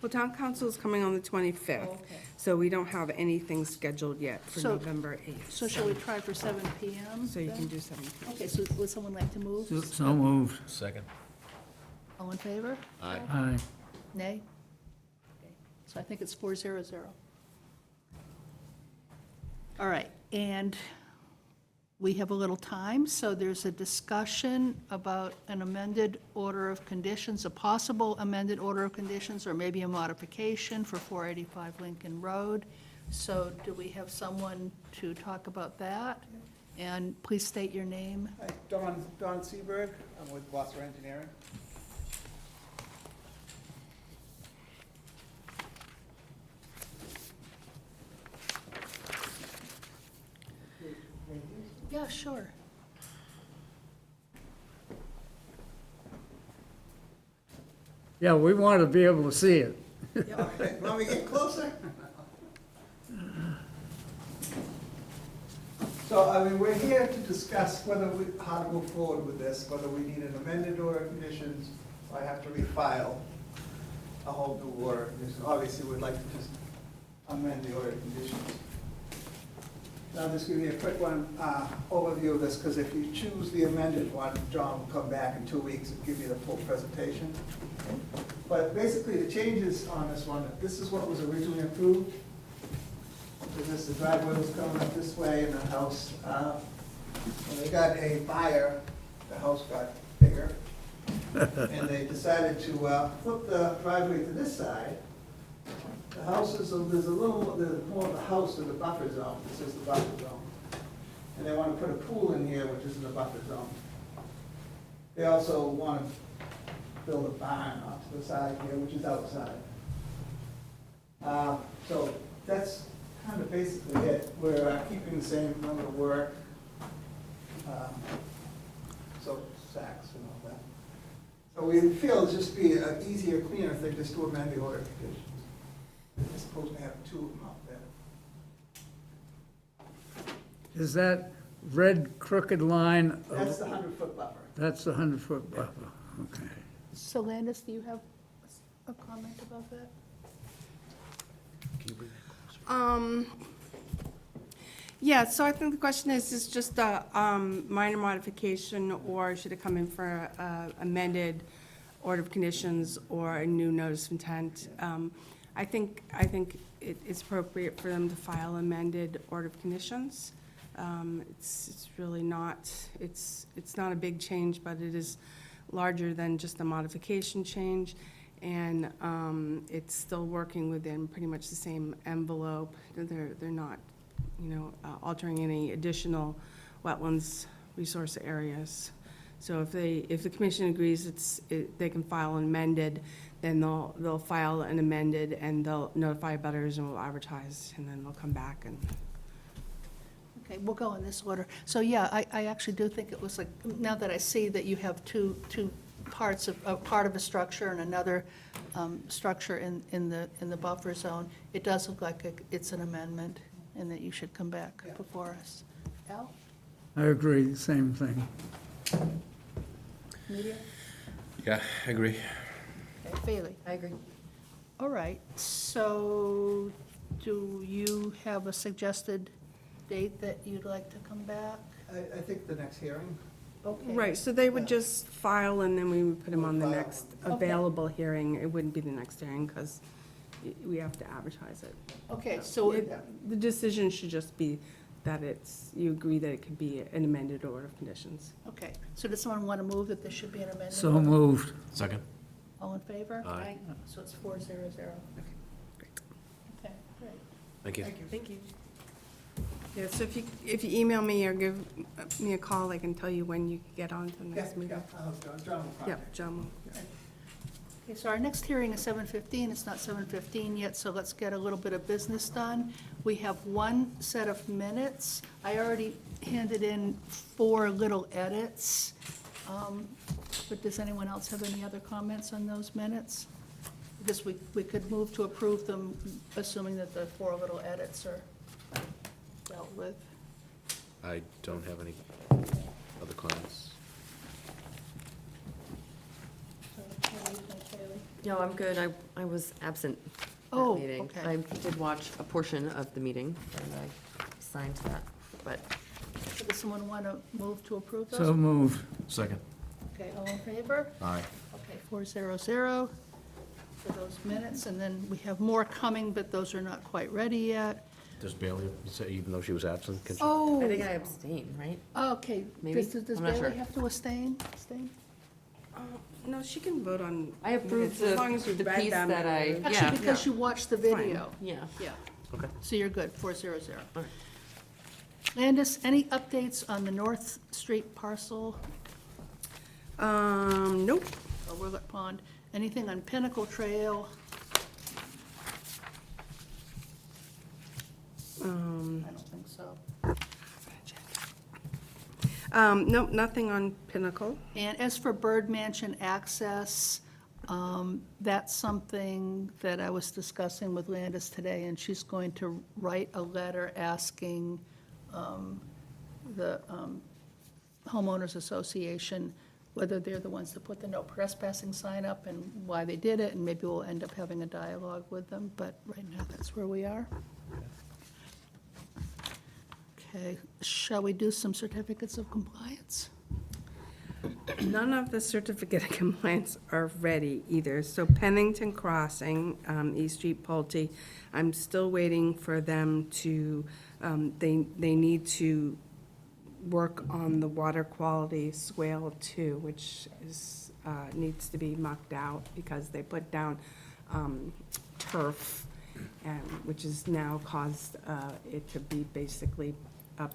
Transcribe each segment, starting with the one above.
Well, town council is coming on the 25th, Oh, okay. so we don't have anything scheduled yet for So- November 8th. So shall we try for 7 PM? So you then? can do 17. Okay, so would someone like to move? So moved. Second. All in favor? Aye. Aye. Nay? Okay. So I think it's 400. All right, and we have a little time, so there's a discussion about an amended order of conditions, a possible amended order of conditions, or maybe a modification for 485 Lincoln Road. So do we have someone to talk about that? And please state your name. Hi, Don Seberg, I'm with Gloucester Engineering. Yeah, sure. Yeah, we want to be able to see it. Okay, want me to get closer? So, I mean, we're here to discuss how to move forward with this, whether we need an amended order of conditions, or I have to refile a whole new order of conditions. Obviously, we'd like to just amend the order of conditions. I'll just give you a quick overview of this, because if you choose the amended one, John will come back in 2 weeks and give you the full presentation. But basically, the changes on this one, this is what was originally approved. The driveway was coming up this way, and the house, when they got a buyer, the house got bigger. And they decided to flip the driveway to this side. The house is, there's more of a house in the buffer zone. This is the buffer zone. And they want to put a pool in here, which is in the buffer zone. They also want to build a barn off to the side here, which is outside. So that's kind of basically it. We're keeping the same number of work. So sacks and all that. So we feel it'll just be an easier, cleaner thing just to amend the order of conditions. They're supposed to have 2 of them out there. Is that red crooked line? That's the 100-foot buffer. That's the 100-foot buffer, okay. So Landis, do you have a comment about that? Yeah, so I think the question is just a minor modification, or should it come in for a amended order of conditions or a new notice of intent? I think it's appropriate for them to file amended order of conditions. It's really not, it's not a big change, but it is larger than just a modification change. And it's still working within pretty much the same envelope. They're not, altering any additional wetlands resource areas. So if the commission agrees they can file an amended, then they'll file an amended and they'll notify butters and we'll advertise, and then they'll come back and. Okay, we'll go in this order. So, yeah, I actually do think it was like, now that I see that you have two parts of, a part of a structure and another structure in the buffer zone, it does look like it's an amendment and that you should come back Yeah. before us. Al? I agree, the same thing. Media? Yeah, I agree. Okay, Bailey? I agree. All right, so do you have a suggested date that you'd like to come back? I think the next hearing. Okay. Right, so they would just file and then we would put them on the File. next Okay. available hearing. It wouldn't be the next hearing because we have to advertise it. Okay, so, The decision should just be that you agree that it could be an amended order of conditions. okay, so does someone want to move that there should be an amendment? So moved. Second. All in favor? Aye. So it's 400. Great. Okay, great. Thank you. Thank you. Yeah, so if you email me or give me a call, I can tell you when you can get on to the Yeah, next meeting. John will Yeah, contact. John will. yeah. Okay, so our next hearing is 7:15. It's not 7:15 yet, so let's get a little bit of business done. We have one set of minutes. I already handed in 4 little edits. But does anyone else have any other comments on those minutes? Because we could move to approve them, assuming that the 4 little edits are dealt with. I don't have any other comments. So, what do you think, Haley? No, I'm good. I was absent that Oh, meeting. okay. I did watch a portion of the meeting, and I signed that, but Does someone want to move to approve those? So moved. Second. Okay, all in favor? Aye. Okay, 400 for those minutes, and then we have more coming, but those are not quite ready yet. Does Bailey, say even though she was absent, can she? Oh, I think I abstained, right? okay. Maybe? Does I'm not Bailey sure. have to abstain? No, she can vote on. I approved minutes, as long as you the read piece them that I, and- yeah, Actually, because you watched the Fine. video. yeah. Yeah, Okay. so you're good, 400. All right. Landis, any updates on the North Street parcel Nope. or Willet Pond? Anything on Pinnacle Trail? I don't think so. Nope, nothing on Pinnacle. And as for Bird Mansion access, that's something that I was discussing with Landis today, and she's going to write a letter asking the homeowners association whether they're the ones that put the no trespassing sign up and why they did it, and maybe we'll end up having a dialogue with them, but right now, that's where we are. Okay, shall we do some certificates of compliance? None of the certificate of compliance are ready either. So Pennington Crossing, East Street Pulte, I'm still waiting for them to, they need to work on the water quality swale 2, which is, needs to be mucked out because they put down turf, and, which has now caused it to be basically a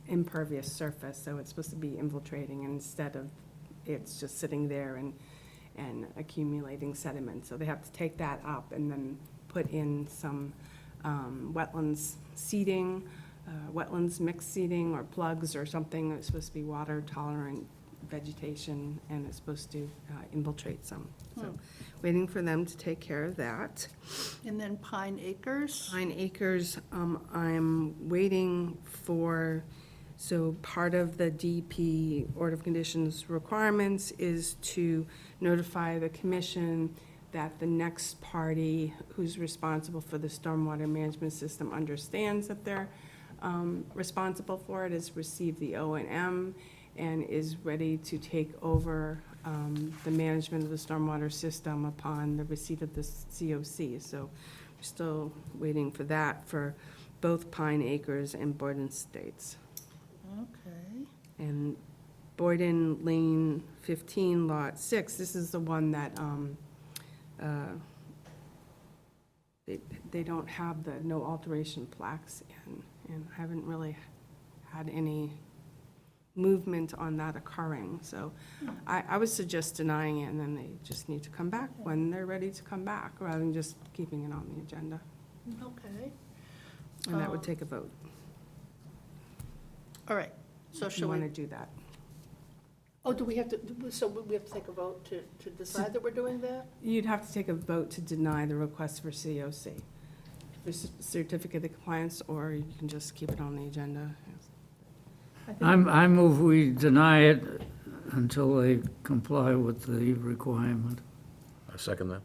impervious surface, so it's supposed to be infiltrating instead of it's just sitting there and accumulating sediment. So they have to take that up and then put in some wetlands seeding, wetlands mixed seeding or plugs or something that's supposed to be water tolerant vegetation, and it's supposed to infiltrate some. So waiting for them to take care of that. And then Pine Acres? Pine Acres, I'm waiting for, so part of the DP Order of Conditions requirements is to notify the commission that the next party who's responsible for the stormwater management system understands that they're responsible for it, has received the O&M, and is ready to take over the management of the stormwater system upon the receipt of the COC. So we're still waiting for that for both Pine Acres and Boyden Estates. Okay. And Boyden Lane 15, Lot 6, this is the one that they don't have the no alteration plaques in, and haven't really had any movement on that occurring. So I would suggest denying it, and then they just need to come back when they're ready to come back, rather than just keeping it on the agenda. Okay, And that would take a vote, all right. So if you shall want to we, do that. oh, do we have to, so we have to take a vote to decide that we're doing that? You'd have to take a vote to deny the request for COC, for certificate of compliance, or you can just keep it on the agenda. I think- I move we deny it until they comply with the requirement. I second that.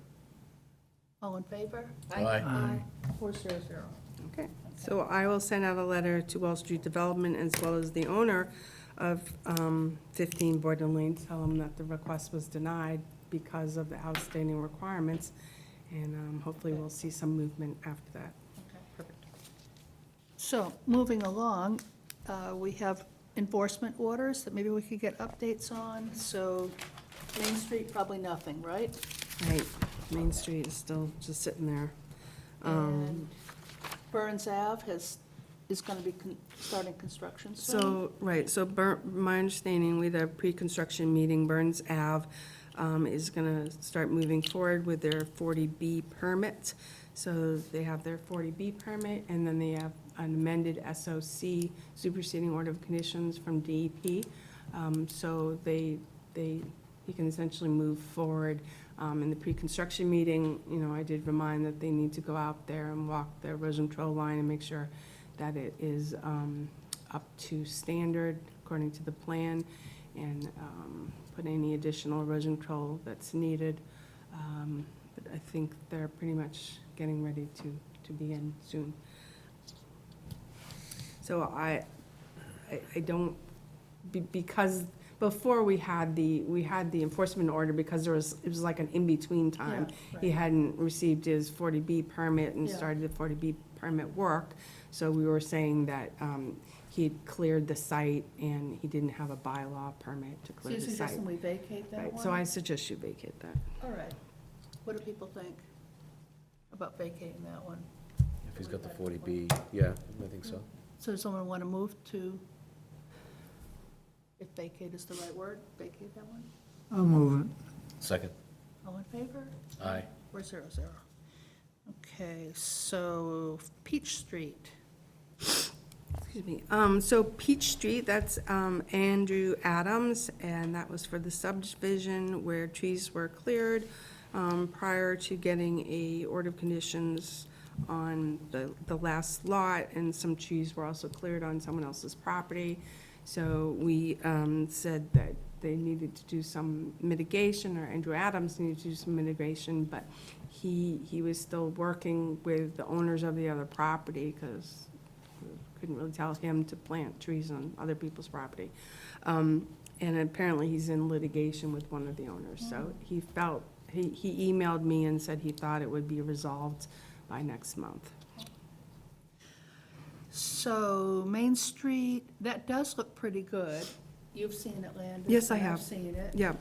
All in favor? Aye. 400. Okay, so I will send out a letter to Wall Street Development as well as the owner of 15 Boyden Lane, tell them that the request was denied because of the outstanding requirements, and hopefully we'll see some movement after that. Okay, perfect. So, moving along, we have enforcement orders that maybe we could get updates on. So, Main Street, probably nothing, right? Right, Main Street is still just sitting there. And Burns Ave is going to be starting construction soon? So, right, so my understanding, we had a pre-construction meeting, Burns Ave is gonna start moving forward with their 40B permit. So they have their 40B permit, and then they have an amended SOC, superseding order of conditions from DEP. So you can essentially move forward. In the pre-construction meeting, you know, I did remind that they need to go out there and walk the erosion control line and make sure that it is up to standard according to the plan, and put any additional erosion control that's needed. I think they're pretty much getting ready to begin soon. So I don't, because before we had the enforcement order, because it was like an in-between time. Yeah, He right. hadn't received his 40B permit and Yeah. started the 40B permit work. So we were saying that he'd cleared the site and he didn't have a bylaw permit to So clear you're the site. suggesting we vacate that Right, one? so I suggest you vacate that. All right. What do people think about vacating that one? If he's got the 40B, yeah, I think so. So does someone want to move to, if vacate is the right word, vacate that one? I'll move it. Second. All in favor? Aye. 400. Okay, so Peach Street. Excuse me. So Peach Street, that's Andrew Adams, and that was for the subdivision where trees were cleared prior to getting a order of conditions on the last lot, and some trees were also cleared on someone else's property. So we said that they needed to do some mitigation, or Andrew Adams needed to do some mitigation, but he was still working with the owners of the other property, because couldn't really tell him to plant trees on other people's property. And apparently he's in litigation with one of the owners, so he emailed me and said he thought it would be resolved by next month. So Main Street, that does look pretty good. You've seen it, Landon? Yes, I and have. I've seen it. Yeah,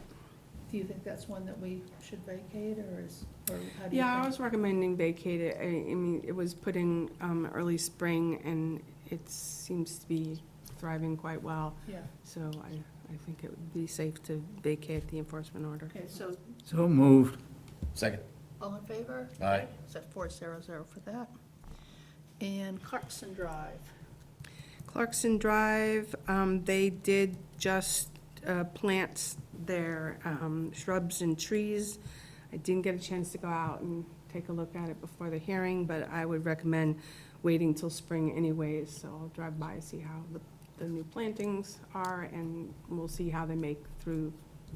Do you think that's one that we should vacate, or how do you think? yeah, I was recommending vacate it. I mean, it was put in early spring, and it seems to be thriving quite well. Yeah, So I think it would be safe to vacate the enforcement order. okay, so So moved. Second. all in favor? Aye. Is that 400 for that? And Clarkson Drive. Clarkson Drive, they did just plant their shrubs and trees. I didn't get a chance to go out and take a look at it before the hearing, but I would recommend waiting till spring anyways, so I'll drive by, see how the new plantings are, and we'll see how they make through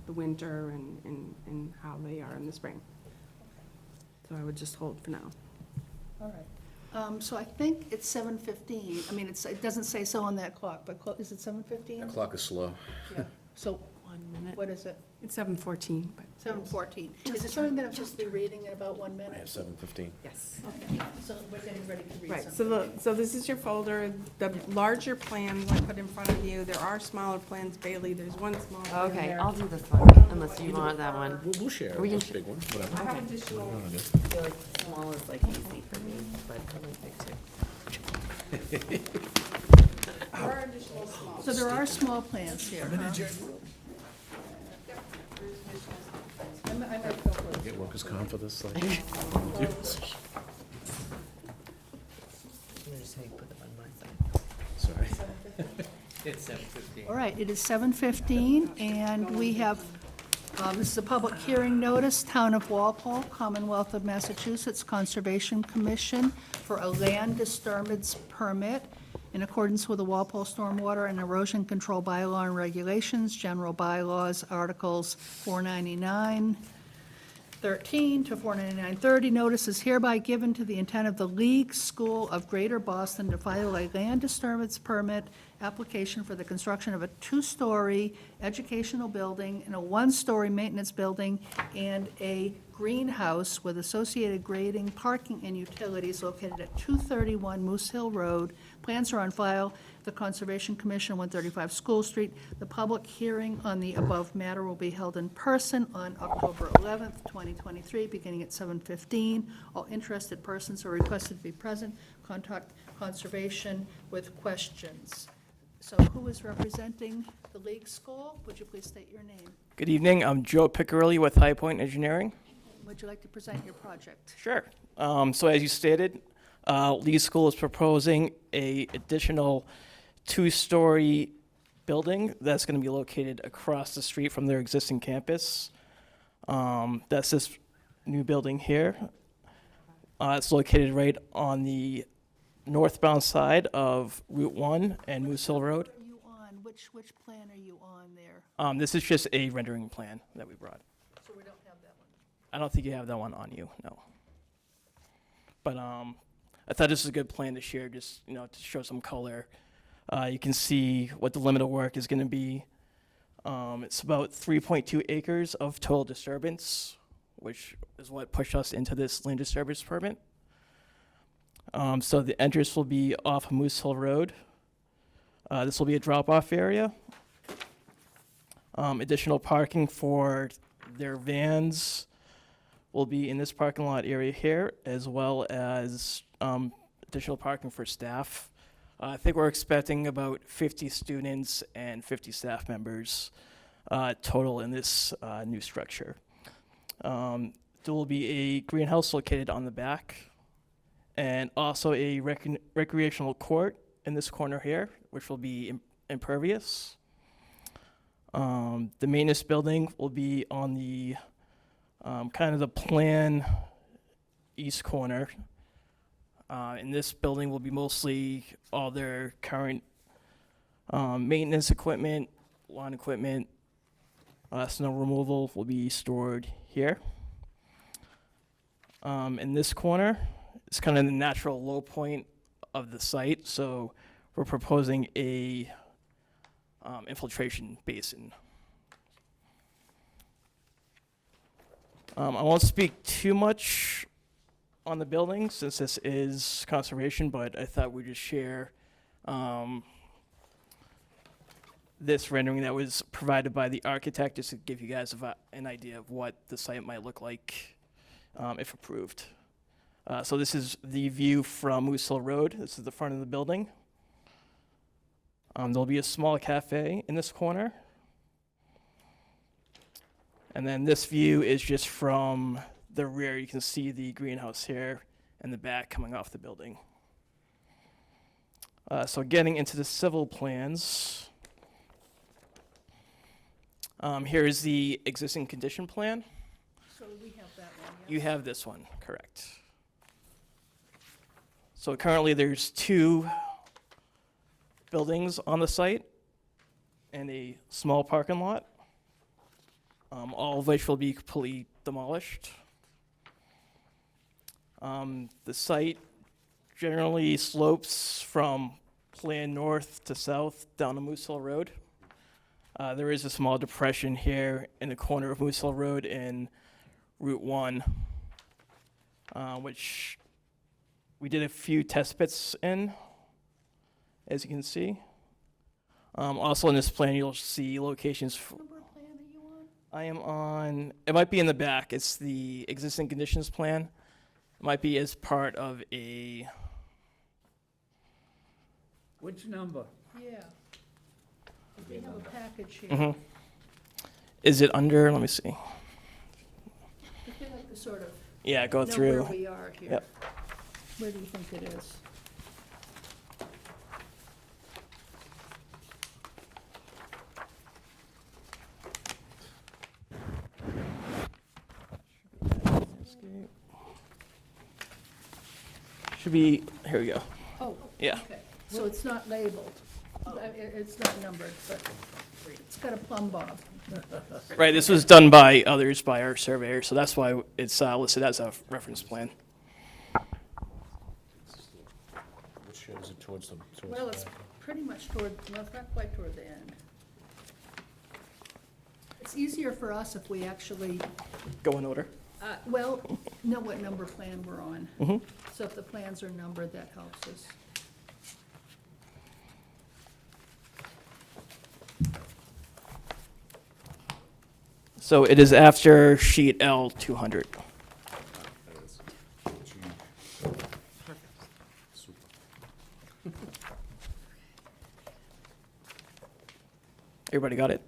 the winter and how they are in the spring. So I would just hold for now. All right. So I think it's 7:15. I mean, it doesn't say so on that clock, but is it 7:15? The clock is slow. Yeah. So 1 minute. what is it? It's 7:14, but. 7:14. Is it something that I'm supposed to be reading in about 1 I have minute? 7:15. Yes. Okay, so we're getting ready to read Right, something. so this is your folder, the larger plans I put in front of you, there are smaller plans, Bailey, there's one small plan Okay, there. I'll do this one, unless you want that one. We'll share. We can Those big ones, whatever. I have additional, I feel like small is like easy for me, but I like big too. there are additional small. So there are small plans here, huh? I might go for it. Get workers' comp for this, like. I'm gonna just say put them on my side. Sorry. It's 7:15. All right, it is 7:15, and we have, this is a public hearing notice, Town of Walpole, Commonwealth of Massachusetts Conservation Commission for a land disturbance permit in accordance with the Walpole Stormwater and Erosion Control Bylaw and Regulations, General Bylaws, Articles 499, 13 to 49930, notice is hereby given to the intent of the League School of Greater Boston to file a land disturbance permit application for the construction of a two-story educational building and a one-story maintenance building and a greenhouse with associated grading, parking, and utilities located at 231 Moose Hill Road. Plans are on file, the Conservation Commission, 135 School Street. The public hearing on the above matter will be held in person on October 11th, 2023, beginning at 7:15. All interested persons are requested to be present. Contact Conservation with questions. So who is representing the League School? Would you please state your name? Good evening, I'm Joe Piccirilli with High Point Engineering. Would you like to present your project? Sure. So as you stated, Lee School is proposing a additional two-story building that's going to be located across the street from their existing campus. That's this new building here. It's located right on the northbound side of Route 1 and Moose Hill Road. What are you on? Which plan are you on there? This is just a rendering plan that we brought. So we don't have that one. I don't think you have that one on you, no. But I thought this was a good plan to share, just, to show some color. You can see what the limit of work is gonna be. It's about 3.2 acres of total disturbance, which is what pushed us into this land disturbance permit. So the entrance will be off Moose Hill Road. This will be a drop-off area. Additional parking for their vans will be in this parking lot area here, as well as additional parking for staff. I think we're expecting about 50 students and 50 staff members total in this new structure. There will be a greenhouse located on the back, and also a recreational court in this corner here, which will be impervious. The maintenance building will be on the kind of the plan east corner. And this building will be mostly all their current maintenance equipment, lawn equipment, snow removal will be stored here. In this corner, it's kind of the natural low point of the site, so we're proposing a infiltration basin. I won't speak too much on the building since this is conservation, but I thought we'd just share this rendering that was provided by the architect, just to give you guys an idea of what the site might look like if approved. So this is the view from Moose Hill Road. This is the front of the building. There'll be a small cafe in this corner. And then this view is just from the rear. You can see the greenhouse here and the back coming off the building. So getting into the civil plans, here is the existing condition plan. So we have that one, yeah? You have this one, correct. So currently there's 2 buildings on the site and a small parking lot, all of which will be completely demolished. The site generally slopes from plan north to south down to Moose Hill Road. There is a small depression here in the corner of Moose Hill Road and Route 1, which we did a few test pits in, as you can see. Also in this plan, you'll see locations. Number of plan are you on? I am on, it might be in the back. It's the existing conditions plan. It might be as part of a, Which number? Yeah. We have a package here. mhm. Is it under, let me see. I feel like to sort of Yeah, go know through. where we are here. Yep. Where do you think it is? Should be, here we go. Oh, Yeah. okay. So it's not labeled. It's not numbered, but it's got a plumb bob. Right, this was done by others, by our surveyor, so that's why it's listed as a reference plan. Which is it towards the? Well, it's pretty much toward, well, it's not quite toward the end. It's easier for us if we actually, Go in order. well, know what number plan we're on. Mhm. So if the plans are numbered, that helps us. So it is after sheet L 200. Everybody got it?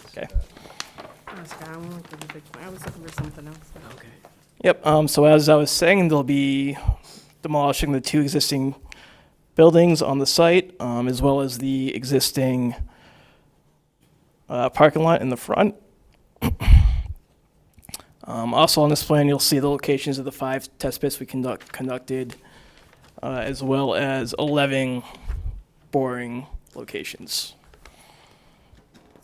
Okay. I was looking for something else. Okay. Yep, so as I was saying, they'll be demolishing the 2 existing buildings on the site, as well as the existing parking lot in the front. Also on this plan, you'll see the locations of the 5 test pits we conducted, as well as 11 boring locations.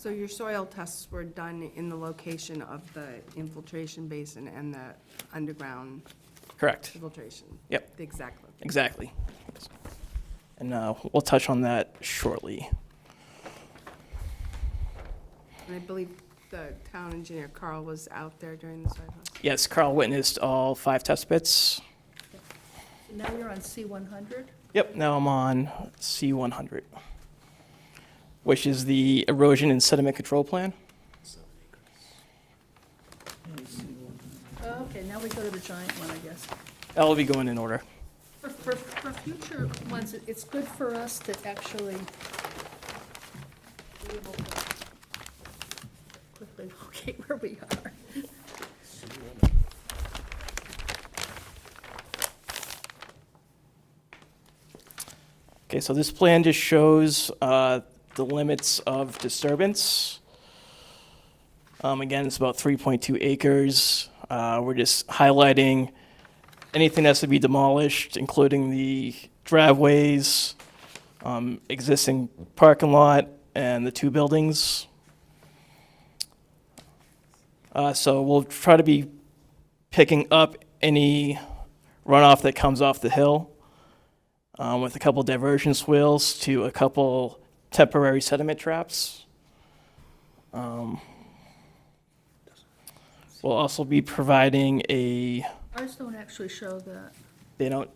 So your soil tests were done in the location of the infiltration basin and the underground Correct. filtration? Yep. The exact location. Exactly. And we'll touch on that shortly. And I believe the town engineer, Carl, was out there during the soil test. Yes, Carl witnessed all 5 test pits. Now you're on C100? Yep, now I'm on C100, which is the erosion and sediment control plan. Oh, okay, now we go to the giant one, I guess. That will be going in order. For future ones, it's good for us to actually be able to quickly locate where we are. Okay, so this plan just shows the limits of disturbance. Again, it's about 3.2 acres. We're just highlighting anything that's to be demolished, including the driveways, existing parking lot, and the 2 buildings. So we'll try to be picking up any runoff that comes off the hill, with a couple diversion swales to a couple temporary sediment traps. We'll also be providing Ours don't actually show that. they don't,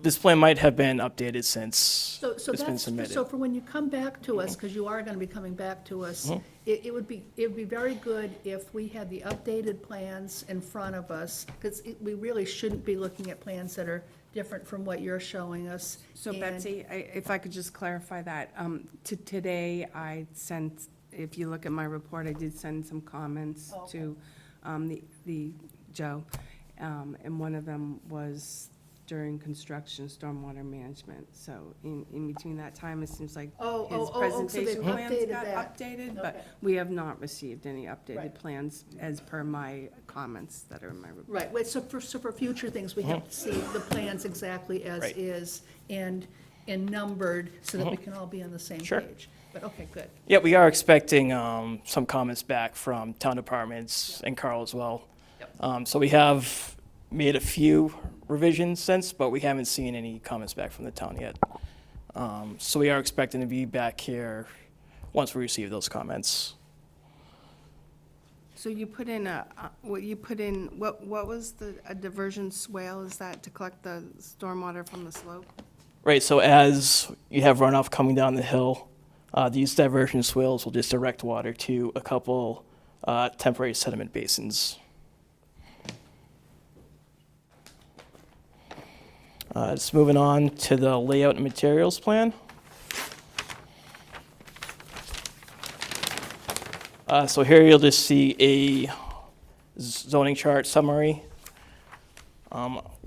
this plan might have been updated since So it's been that's, submitted. so for when you come back to us, because you are gonna be coming back to us, Mm-hmm. it would be very good if we had the updated plans in front of us, because we really shouldn't be looking at plans that are different from what you're showing us. So And- Betsy, if I could just clarify that, today I sent, if you look at my report, I did send some comments Oh, okay. to the Joe, and one of them was during construction, stormwater management. So in between that time, it seems like Oh, his so they've presentation plans updated got that. updated, Okay. but we have not received any updated Right. plans as per my comments that are in my report. Right, wait, so for future things, we have to see the plans exactly as Right. is and numbered, so that we can all be on the same Sure. page. But, okay, good. Yeah, we are expecting some comments back from town departments and Carl as well. So we have made a few revisions since, but we haven't seen any comments back from the town yet. So we are expecting to be back here once we receive those comments. So you put in what was a diversion swale, is that to collect the stormwater from the slope? Right, so as you have runoff coming down the hill, these diversion swales will just direct water to a couple temporary sediment basins. Just moving on to the layout and materials plan. So here you'll just see a zoning chart summary.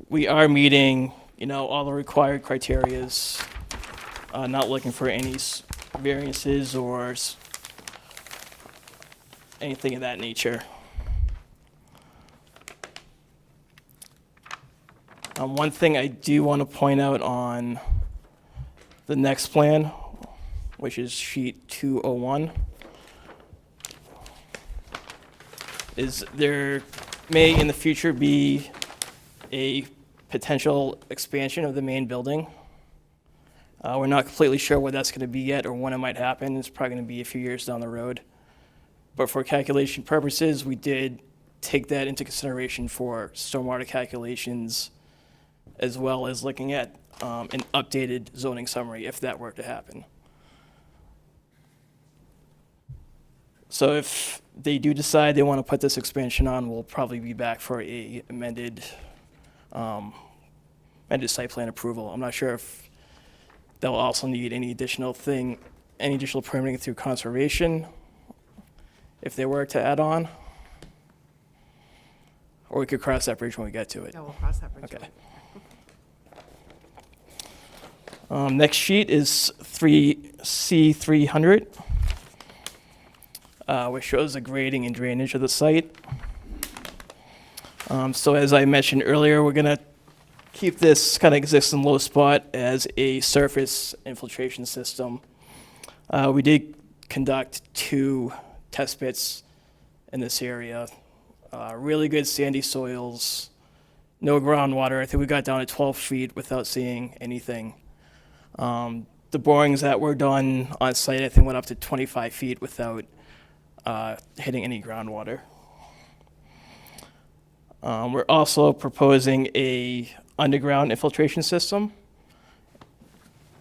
We are meeting, all the required criterias, not looking for any variances or anything of that nature. One thing I do want to point out on the next plan, which is sheet 201, is there may in the future be a potential expansion of the main building. We're not completely sure what that's going to be yet or when it might happen. It's probably going to be a few years down the road. But for calculation purposes, we did take that into consideration for stormwater calculations, as well as looking at an updated zoning summary if that were to happen. So if they do decide they want to put this expansion on, we'll probably be back for a amended site plan approval. I'm not sure if they'll also need any additional permitting through conservation if they were to add on. Or we could cross that bridge when we get to it. No, we'll cross that bridge. Okay. Next sheet is C300, which shows the grading and drainage of the site. So as I mentioned earlier, we're gonna keep this kind of existing low spot as a surface infiltration system. We did conduct 2 test pits in this area. Really good sandy soils, no groundwater. I think we got down to 12 feet without seeing anything. The borings that were done on site, I think, went up to 25 feet without hitting any groundwater. We're also proposing a underground infiltration system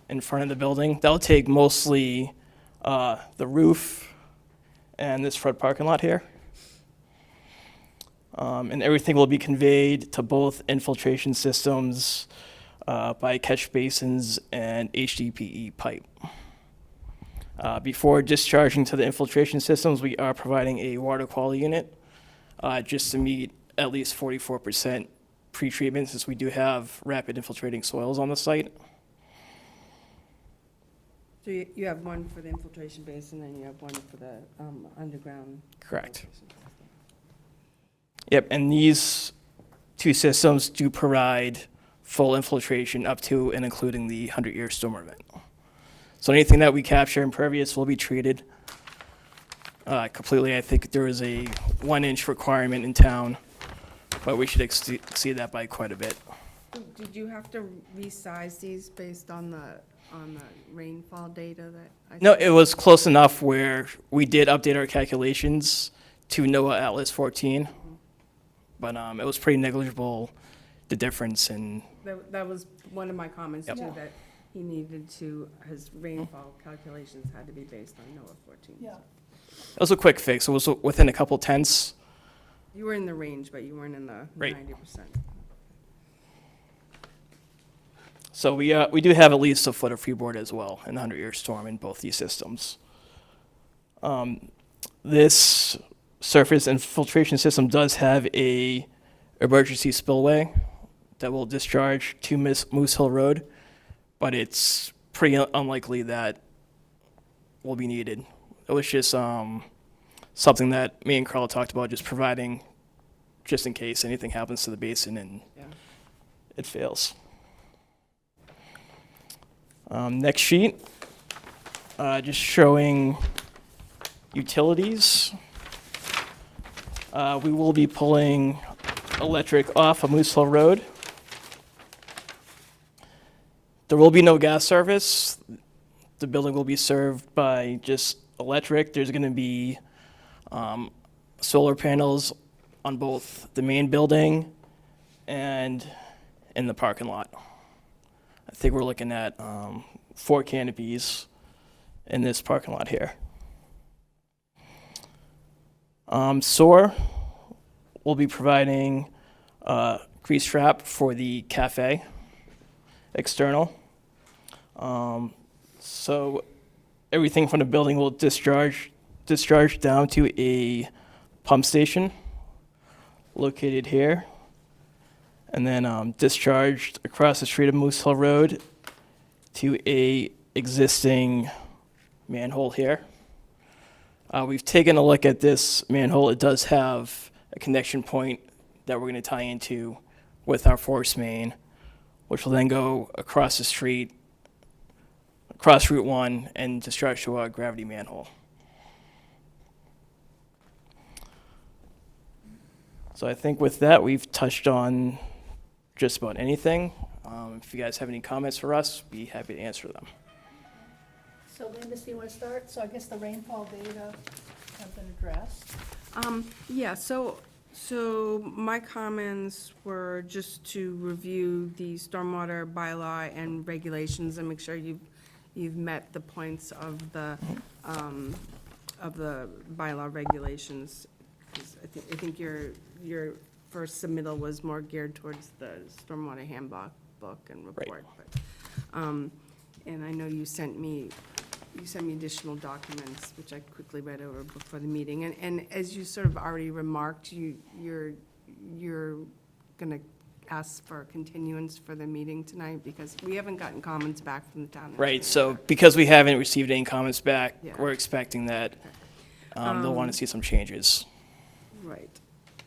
in front of the building. That'll take mostly the roof and this front parking lot here. And everything will be conveyed to both infiltration systems by catch basins and HDPE pipe. Before discharging to the infiltration systems, we are providing a water quality unit just to meet at least 44% pretreatment, since we do have rapid infiltrating soils on the site. So you have one for the infiltration basin, and you have one for the underground? Correct. infiltration system. Yep, and these 2 systems do provide full infiltration up to and including the 100-year storm event. So anything that we capture impervious will be treated completely. I think there is a 1-inch requirement in town, but we should exceed that by quite a bit. So did you have to resize these based on the rainfall data that I? No, it was close enough where we did update our calculations to NOAA Atlas 14, but it was pretty negligible, the difference in. That was one of my comments Yep. too, that he needed to, his rainfall calculations had to be based on NOAA 14. Yeah. It was a quick fix. It was within a couple tenths. You were in the range, but you weren't in the Right. 90%. So we do have at least a foot of freeboard as well in the 100-year storm in both these systems. This surface infiltration system does have a emergency spillway that will discharge to Moose Hill Road, but it's pretty unlikely that will be needed. It was just something that me and Carl talked about, just providing just in case anything happens to the basin and Yeah. it fails. Next sheet, just showing utilities. We will be pulling electric off of Moose Hill Road. There will be no gas service. The building will be served by just electric. There's going to be solar panels on both the main building and in the parking lot. I think we're looking at 4 canopies in this parking lot here. SOAR will be providing grease trap for the cafe external. So everything from the building will discharge down to a pump station located here, and then discharged across the street of Moose Hill Road to a existing manhole here. We've taken a look at this manhole. It does have a connection point that we're going to tie into with our force main, which will then go across the street, across Route 1, and discharge to a gravity manhole. So I think with that, we've touched on just about anything. If you guys have any comments for us, be happy to answer them. So Linda, do you want to start? So I guess the rainfall data have been addressed. Yeah, so my comments were just to review the stormwater bylaw and regulations and make sure you've met the points of the bylaw regulations. 'Cause I think your first submittal was more geared towards the stormwater handbook and report. But, and I know you sent me additional documents, which I quickly read over before the meeting. And as you sort of already remarked, you're going to ask for a continuance for the meeting tonight because we haven't gotten comments back from the town. Right, so because we haven't received any comments back, Yeah. we're expecting that they'll want to see some changes. Right.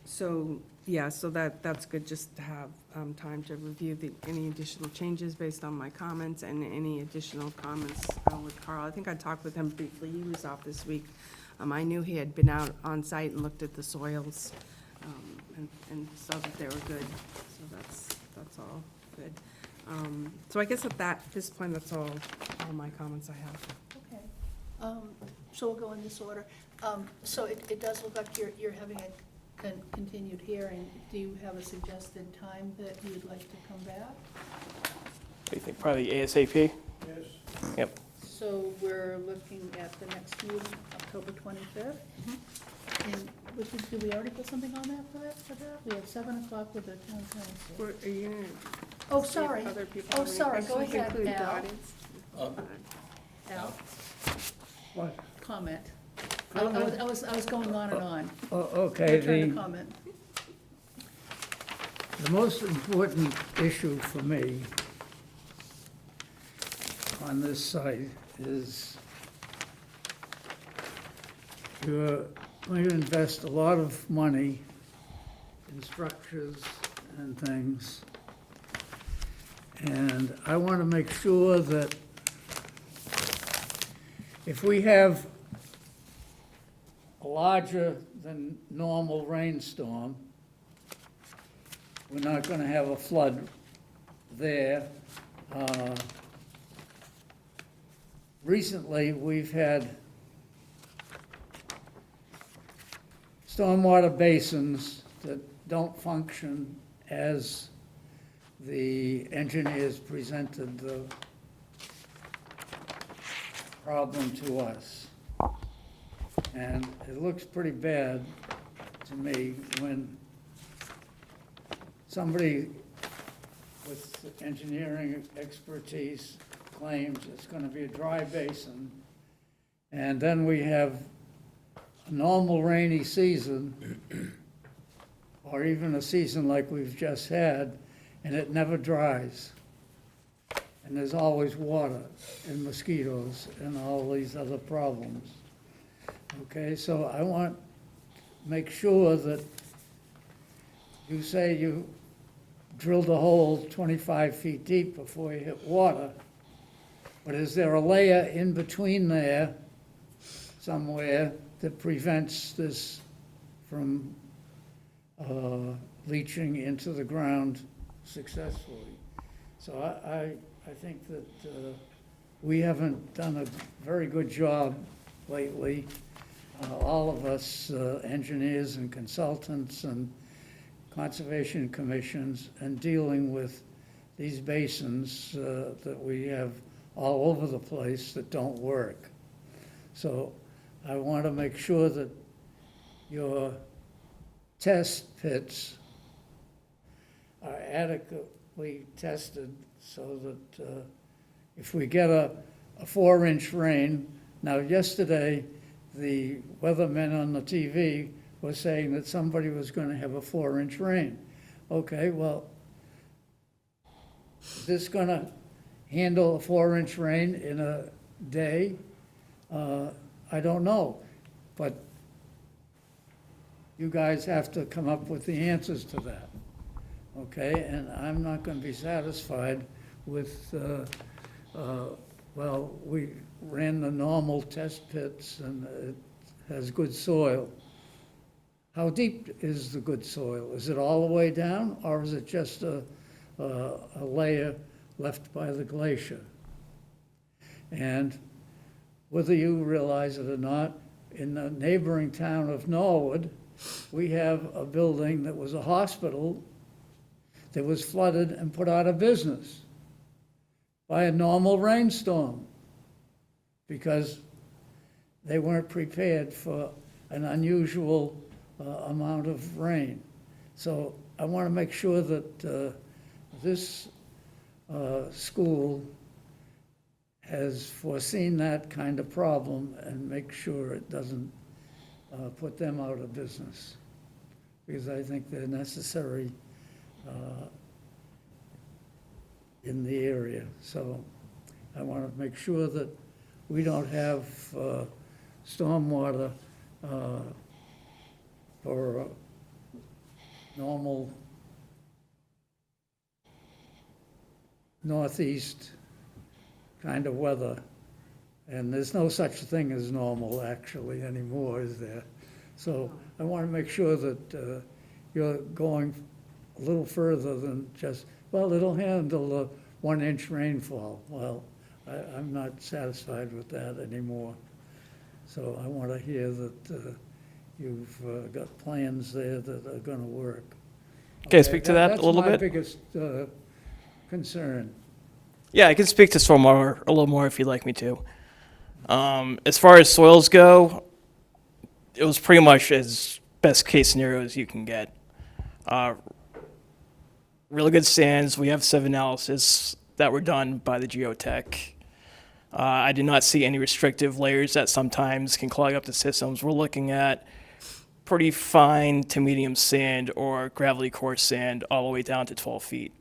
So, yeah, so that's good, just to have time to review any additional changes based on my comments and any additional comments with Carl. I think I talked with him briefly, he was off this week. I knew he had been out on site and looked at the soils and saw that they were good, so that's all good. So I guess at this point, that's all my comments I have. Okay. So we'll go in this order. So it does look like you're having a continued hearing. Do you have a suggested time that you'd like to come back? What do you think, probably ASAP? Yes. Yep. So we're looking at the next meeting, October 25th? And did we already put something on that for that? We have 7 o'clock with the town council. Are you gonna Oh, see if sorry. other people Oh, have any sorry. Go questions, ahead, include the Al. audience? Al, What? comment. I was going on and on. Okay, Your turn to the comment. most important issue for me on this site is you're going to invest a lot of money in structures and things. And I want to make sure that if we have a larger than normal rainstorm, we're not going to have a flood there. Recently, we've had stormwater basins that don't function as the engineers presented the problem to us. And it looks pretty bad to me when somebody with engineering expertise claims it's going to be a dry basin, and then we have a normal rainy season, or even a season like we've just had, and it never dries. And there's always water and mosquitoes and all these other problems. Okay, so I want to make sure that you say you drilled a hole 25 feet deep before you hit water, but is there a layer in between there somewhere that prevents this from leaching into the ground successfully? So I think that we haven't done a very good job lately, all of us engineers and consultants and conservation commissions, and dealing with these basins that we have all over the place that don't work. So I want to make sure that your test pits are adequately tested so that if we get a 4-inch rain, now yesterday the weathermen on the TV were saying that somebody was going to have a 4-inch rain. Okay, well, is this going to handle a 4-inch rain in a day? I don't know, but you guys have to come up with the answers to that, okay? And I'm not going to be satisfied with, well, we ran the normal test pits and it has good soil. How deep is the good soil? Is it all the way down, or is it just a layer left by the glacier? And whether you realize it or not, in the neighboring town of Norwood, we have a building that was a hospital that was flooded and put out of business by a normal rainstorm because they weren't prepared for an unusual amount of rain. So I want to make sure that this school has foreseen that kind of problem and make sure it doesn't put them out of business, because I think they're necessary in the area. So I want to make sure that we don't have stormwater for normal northeast kind of weather. And there's no such thing as normal actually anymore, is there? So I want to make sure that you're going a little further than just, well, it'll handle a 1-inch rainfall. Well, I'm not satisfied with that anymore. So I want to hear that you've got plans there that are going to work. Can I speak to that a little That's my bit? biggest concern. Yeah, I can speak to stormwater a little more if you'd like me to. As far as soils go, it was pretty much as best case scenario as you can get. Really good sands. We have 7 analysis that were done by the geotech. I did not see any restrictive layers that sometimes can clog up the systems. We're looking at pretty fine to medium sand or gravelly coarse sand all the way down to 12 feet.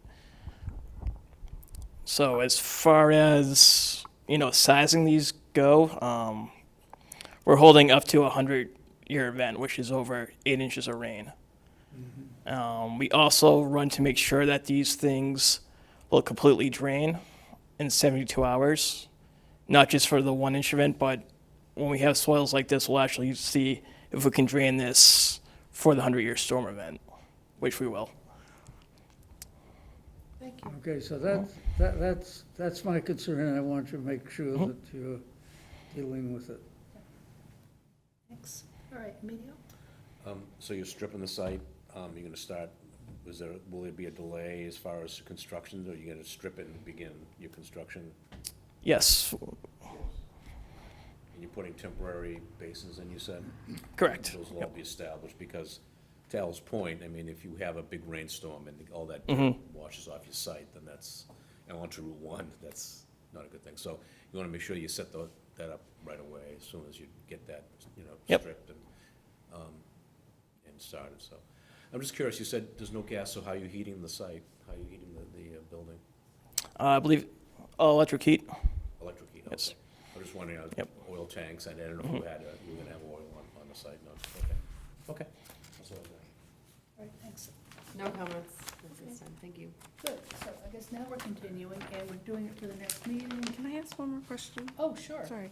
So as far as, sizing these go, we're holding up to a 100-year event, which is over 8 inches of rain. We also run to make sure that these things will completely drain in 72 hours, not just for the 1-inch event, but when we have soils like this, we'll actually see if we can drain this for the 100-year storm event, which we will. Thank you. Okay, so that's my concern, and I want you to make sure that you're dealing with it. Thanks. All right, Emilio? So you're stripping the site, you're gonna start, will there be a delay as far as construction, or you're gonna strip it and begin your construction? Yes, And you're putting temporary basins in, you said? correct. Those will all Yep. be established, because to Al's point, I mean, if you have a big rainstorm and all that Mhm. washes off your site, then that's, and onto Route 1, that's not a good thing. So you wanna make sure you set that up right away, as soon as you get that, Yep. stripped and started, so. I'm just curious, you said there's no gas, so how are you heating the site? How are you heating the building? I believe electric heat. Electric heat? Yes. Okay. I'm just wondering, Yep. oil tanks, and I don't know if you were gonna have oil on the site, no, okay. That's all I got. All right, thanks. No comments at this time, thank you. Good. So I guess now we're continuing, and we're doing it for the next meeting. Can I ask one more question? Oh, sure. Sorry.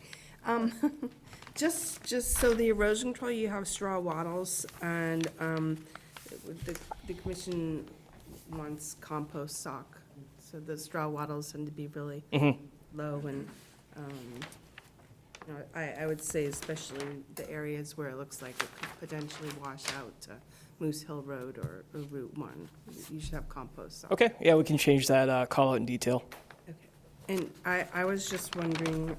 Just so the erosion control, you have straw wattles, and the commission wants compost sock. So the straw wattles tend to be really low, and I would say especially the areas where it looks like it could potentially wash out to Moose Hill Road or Route 1. You should have compost sock. Okay, yeah, we can change that call out in detail. Okay. And I was just wondering,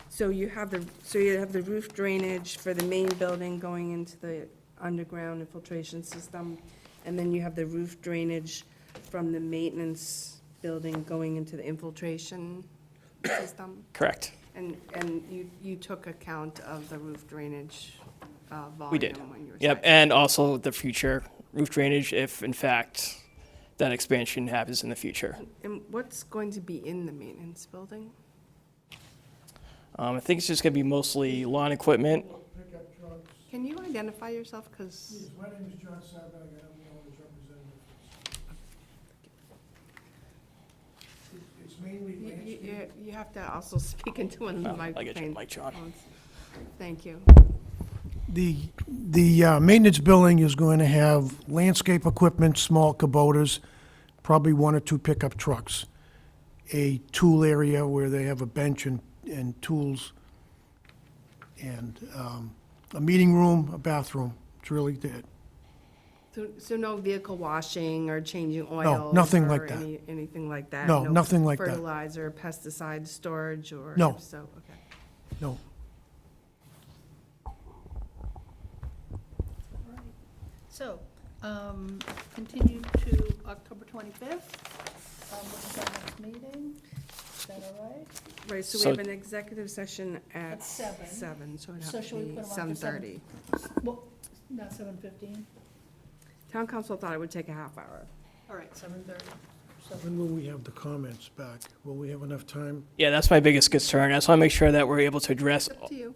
so you have the roof drainage for the main building going into the underground infiltration system, and then you have the roof drainage from the maintenance building going into the infiltration system? Correct. And you took account of the roof drainage volume We did. when you were Yep, sizing? and also the future roof drainage if in fact that expansion happens in the future. And what's going to be in the maintenance building? I think it's just gonna be mostly lawn equipment. Pickup trucks. Can you identify yourself? Because My name is John Sabag, I'm the owner's representative. It's mainly landscape. you have to also speak into one of the Oh, I get you, microphones. Mike John. Thank you. The maintenance building is going to have landscape equipment, small Kubotas, probably 1 or 2 pickup trucks, a tool area where they have a bench and tools, and a meeting room, a bathroom. It's really it. So no vehicle washing or changing oils? nothing like or that. Anything like that? No, nothing like that. Fertilizer, pesticide storage, or? No. So, okay. No. So, continue to October 25th, which is our next meeting. Is that all right? Right, so we So- have an executive session at At 7. 7, so it'd So have shall to we be put 'em on for 7:30. Well, not 7:15? Town council thought it would take a half hour. All right, 7:30. So, When will we have the comments back? Will we have enough time? Yeah, that's my biggest concern. I just wanna make sure that we're able to address Up to you.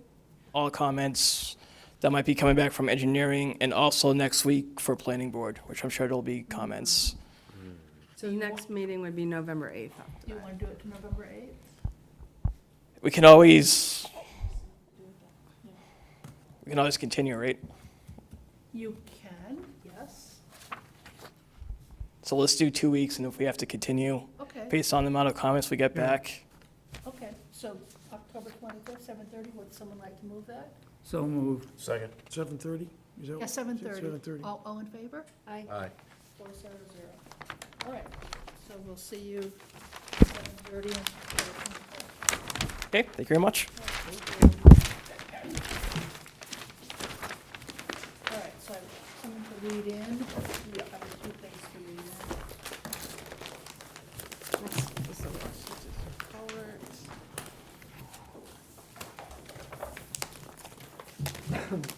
all comments that might be coming back from engineering, and also next week for planning board, which I'm sure there'll be comments. So next meeting would be November 8th. Do you want to do it to November 8th? We can always continue, right? You can, yes. So let's do 2 weeks, and if we have to continue, Okay, based on the amount of comments we get back, okay. So October 25th, 7:30, would someone like to move that? So moved. Second. 7:30? Is that? Yeah, 7:30. 7:30. All in favor? Aye. Aye. 400. All right, so we'll see you 7:30 on October 25th. okay, thank you very much. All right, so I have something to read in. Yeah, I have two things to read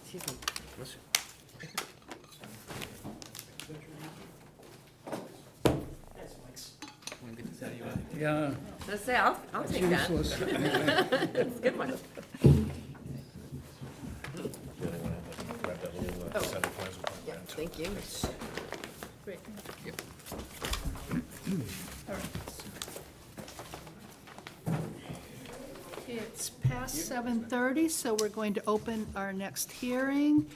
Excuse me. Yeah, Let's say, I'll take that. useless. It's a good one. Yeah, thank you. in. Great. All right. It's past 7:30, so we're going to open our next hearing.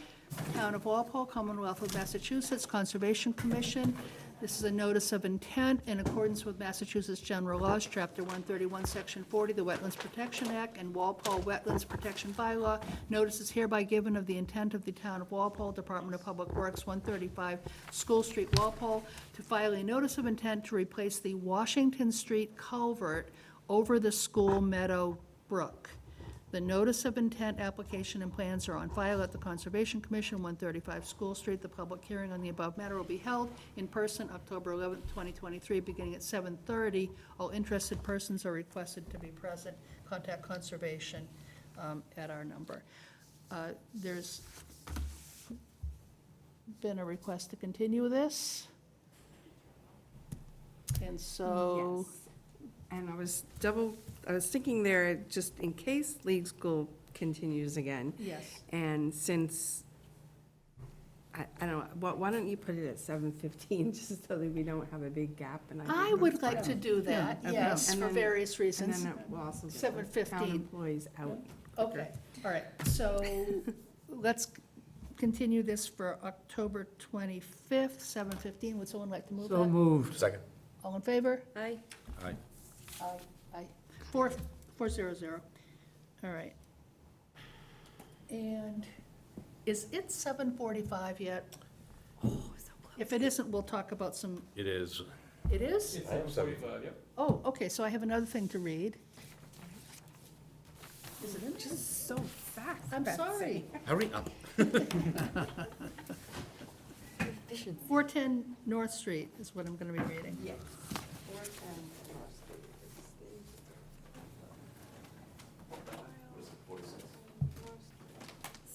Town of Walpole, Commonwealth of Massachusetts Conservation Commission. This is a notice of intent in accordance with Massachusetts General Laws, Chapter 131, Section 40, the Wetlands Protection Act, and Walpole Wetlands Protection Bylaw. Notice is hereby given of the intent of the Town of Walpole, Department of Public Works, 135 School Street, Walpole, to file a notice of intent to replace the Washington Street culvert over the School Meadow Brook. The notice of intent, application, and plans are on file at the Conservation Commission, 135 School Street. The public hearing on the above matter will be held in person October 11th, 2023, beginning at 7:30. All interested persons are requested to be present. Contact Conservation at our number. There's been a request to continue this. And so, Yes. And I was thinking there, just in case league school continues again. yes. And since, I don't know, why don't you put it at 7:15, just so that we don't have a big gap? And I would like to do that, Yeah. yes, And for then- various And reasons. then it will also get the 7:15. town employees out. Okay, all right, so let's continue this for October 25th, 7:15. Would someone like to move So that? moved. Second. All in favor? Aye. Aye. Aye. Aye. 400. All right. And is it 7:45 yet? Oh, so close. If it isn't, we'll talk about some, It is. it is? It's 7:45, yep. Oh, okay, so I have another thing to read. Is it in there? Just so fast. I'm Betsy. sorry. Hurry up. 410 North Street is what I'm going to be reading. Yes. 410 North Street.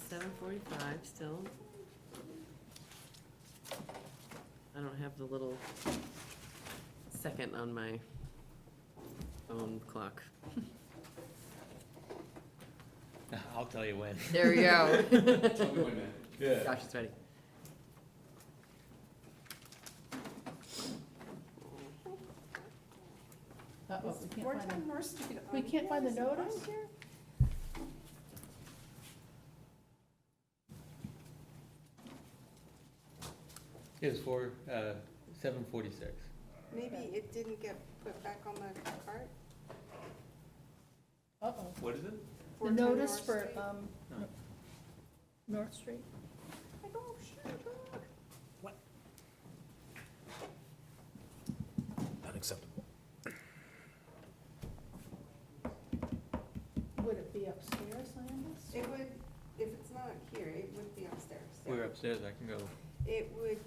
7:45 still. I don't have the little second on my phone clock. I'll tell you when. There we go. Tell me when, man. Yeah. Josh is ready. Uh-oh, we can't find 410 North Street. the- we can't find the notice? It was for 7:46. Maybe it didn't get put back on the cart? Uh-oh. What is it? The 410 notice North for, Street? No. North Street? Oh, shit. Unacceptable. Would it be upstairs, Landis? It would, if it's not here, it would be upstairs. yeah. We're upstairs, I can go. It would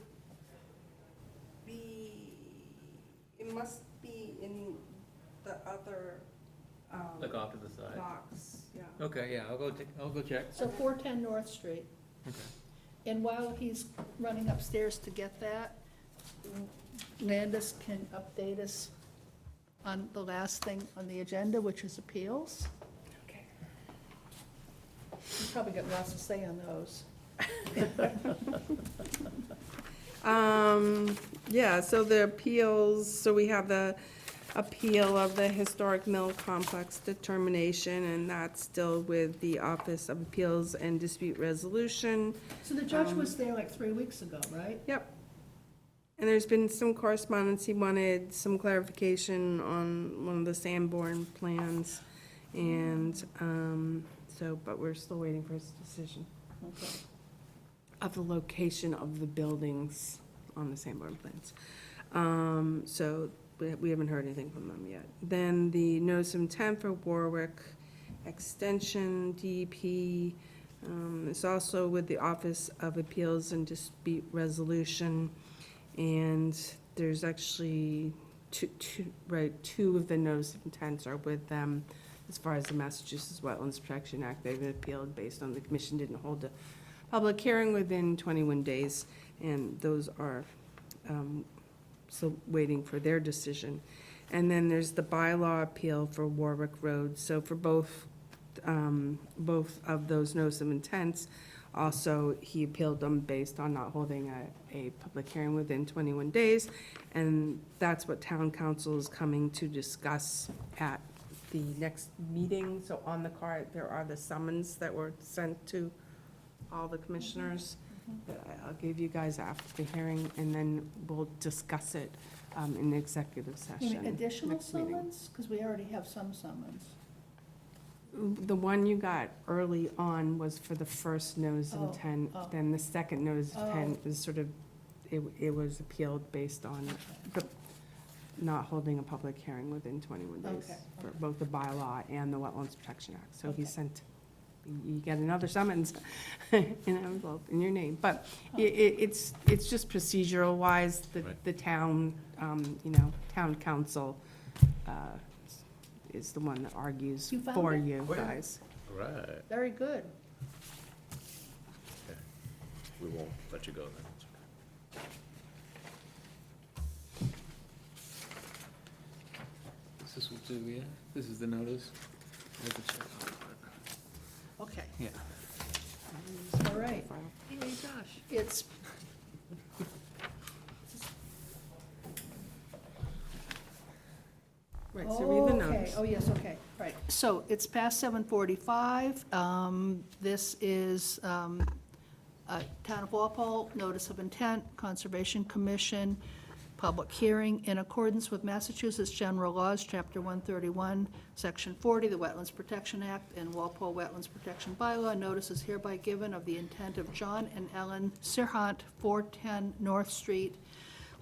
be, it must be in the other, Look off to the side. box, yeah. Okay, yeah, I'll go check. So 410 North Street. Okay. And while he's running upstairs to get that, Landis can update us on the last thing on the agenda, which is appeals. Okay. You probably got lots to say on those. Yeah, so the appeals, so we have the appeal of the historic mill complex determination, and that's still with the Office of Appeals and Dispute Resolution. So the judge was there like 3 weeks ago, right? Yep. And there's been some correspondence, he wanted some clarification on one of the Sanborn plans, and, so, but we're still waiting for his decision Okay. of the location of the buildings on the Sanborn plans. So we haven't heard anything from them yet. Then the notice of intent for Warwick Extension, DEP, is also with the Office of Appeals and Dispute Resolution. And there's actually two of the notice of intents are with them as far as the Massachusetts Wetlands Protection Act. They've been appealed based on the commission didn't hold a public hearing within 21 days, and those are still waiting for their decision. And then there's the bylaw appeal for Warwick Road. So for both of those notice of intents, also, he appealed them based on not holding a public hearing within 21 days, and that's what town council is coming to discuss at the next meeting. So on the card, there are the summons that were sent to all the commissioners that I'll give you guys after the hearing, and then we'll discuss it in the executive You session. mean additional next meeting. summons? Because we already have some summons. The one you got early on was for the first notice Oh, of intent, oh. then the second notice of Oh. intent was sort of, it was appealed based on the not holding a public hearing within 21 days Okay, for okay. both the bylaw and the Wetlands Protection Act. So he Okay. sent, you get another summons in an envelope in your name. But Huh. it's just procedural wise, Right. the town, town council is the one that argues You found for it? you Oh, yeah. guys. Right, Very good. we won't let you go then. This is what we have? This is the notice? There's the check. Okay, Yeah. all right. Hey, Josh. It's, Right, so read the okay, notes. oh, yes, okay, right. So it's past 7:45. This is Town of Walpole, Notice of Intent, Conservation Commission, public hearing in accordance with Massachusetts General Laws, Chapter 131, Section 40, the Wetlands Protection Act, and Walpole Wetlands Protection Bylaw. Notice is hereby given of the intent of John and Ellen Sirhant, 410 North Street,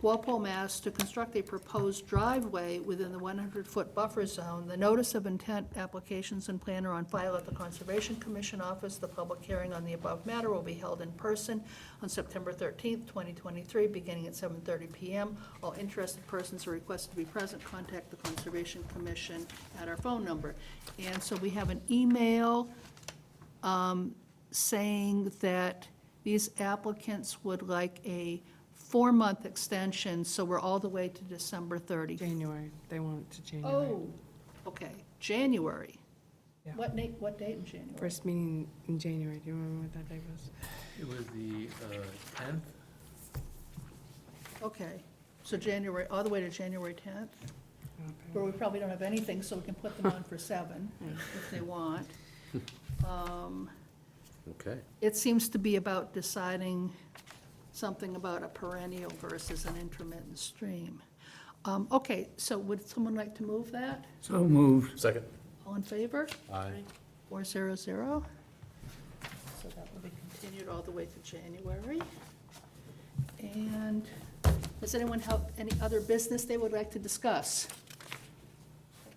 Walpole, Mass., to construct a proposed driveway within the 100-foot buffer zone. The notice of intent, applications, and plan are on file at the Conservation Commission office. The public hearing on the above matter will be held in person on September 13th, 2023, beginning at 7:30 PM. All interested persons are requested to be present. Contact the Conservation Commission at our phone number. And so we have an email saying that these applicants would like a 4-month extension, so we're all the way to December 30. January, they want it to January. Oh, okay, January. Yeah. What date in January? First meeting in January, do you remember what that day was? It was the 10th? Okay, so January, all the way to January 10th, where we probably don't have anything, so we can put them on for 7 if they want. Okay. It seems to be about deciding something about a perennial versus an intermittent stream. Okay, so would someone like to move that? So moved. Second? All in favor? Aye. 400. So that will be continued all the way to January. And does anyone have any other business they would like to discuss?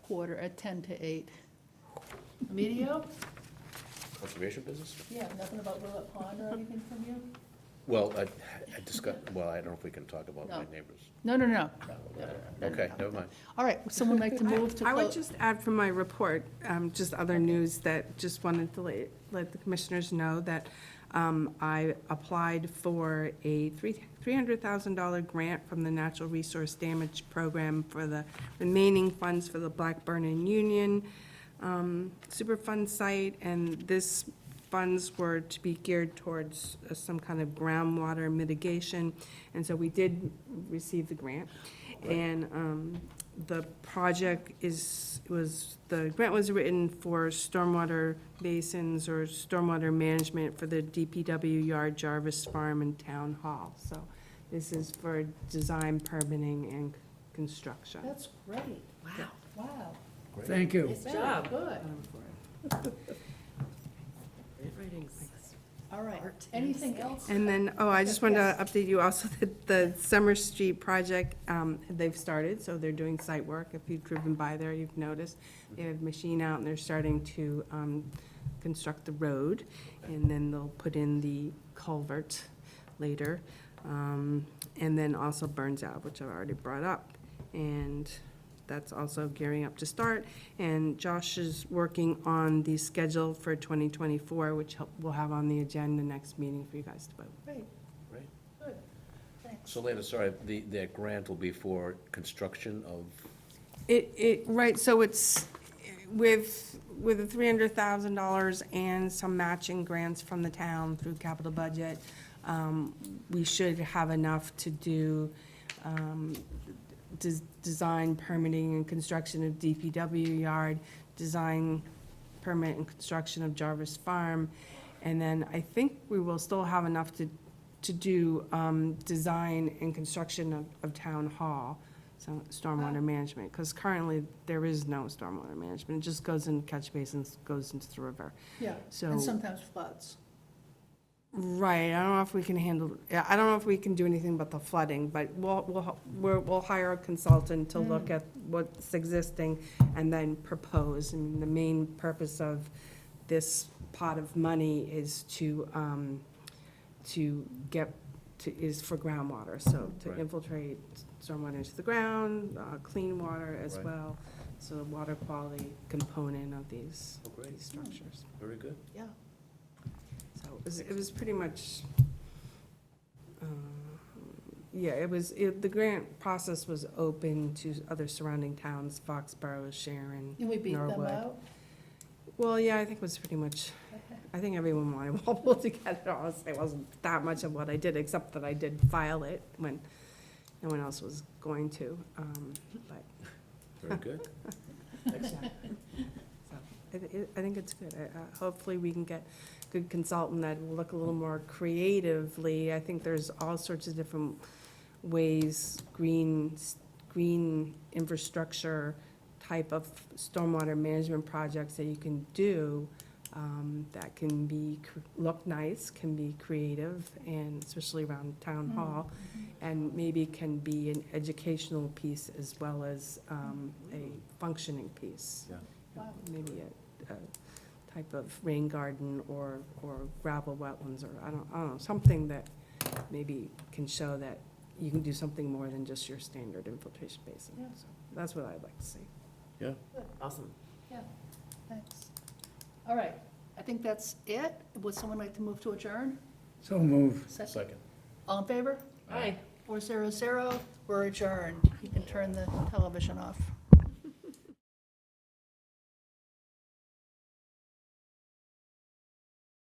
Quarter at 10 to 8. Emilio? Conservation business? Yeah, nothing about Willet Pond or anything from you? Well, I discussed, well, I don't know if we can talk about my No. neighbors. No. Okay, never mind. All right, would someone like to move to? I would close? just add from my report, just other news that just wanted to let the commissioners know that I applied for a $300,000 grant from the Natural Resource Damage Program for the remaining funds for the Blackburn and Union Superfund site, and this funds were to be geared towards some kind of groundwater mitigation, and so we did receive the grant. And the project the grant was written for stormwater basins or stormwater management for the DPW yard, Jarvis Farm, and Town Hall. So this is for design, permitting, and construction. That's great. Wow, Wow. Thank you. nice job. Good. Great writing. All right. Art and Anything else? And then, I just wanted to update you also that the Summer Street project, they've started, so they're doing site work. If you've driven by there, you've noticed. They have a machine out and they're starting to construct the road. And then they'll put in the culvert later. And then also Burns Ave, which I've already brought up. And that's also gearing up to start. And Josh is working on the schedule for 2024, which we'll have on the agenda next meeting for you guys to vote. Great, Right. good. Thanks. So Lana, sorry, that grant will be for construction of, Right, so it's with the $300,000 and some matching grants from the town through capital budget, we should have enough to do design, permitting, and construction of DPW yard, design, permit, and construction of Jarvis Farm. And then I think we will still have enough to do design and construction of Town Hall, so stormwater management, because currently there is no stormwater management. It just goes in catch basins, goes into the river. Yeah, So- and sometimes floods. Right, I don't know if we can handle, yeah, I don't know if we can do anything but the flooding, but we'll hire a consultant to look at what's existing and then propose. And the main purpose of this pot of money is is for groundwater, so to Right. infiltrate stormwater into the ground, clean water as Right. well. So the water quality component of these oh, great, structures. very good. Yeah. So it was pretty much, the grant process was open to other surrounding towns, Foxborough, Sharon, And we beat them Norwood. out? Well, yeah, I think it was pretty much, I think everyone wanted Walpole to get it, honestly. It wasn't that much of what I did, except that I did file it when no one else was going to, but. Very good. So, I think it's good. Hopefully, we can get a good consultant that will look a little more creatively. I think there's all sorts of different ways, green infrastructure type of stormwater management projects that you can do that can look nice, can be creative, and especially around Town Hall, and maybe can be an educational piece as well as a functioning piece. Yeah. Wow. Maybe a type of rain garden or gravel wetlands, or I don't know, something that maybe can show that you can do something more than just your standard infiltration basin. Yeah. So that's what I'd like to see. Yeah. Awesome. Yeah, thanks. All right, I think that's it. Would someone like to move to adjourn? So move. Second. All in favor? Aye. 400, we're adjourned. You can turn the television off.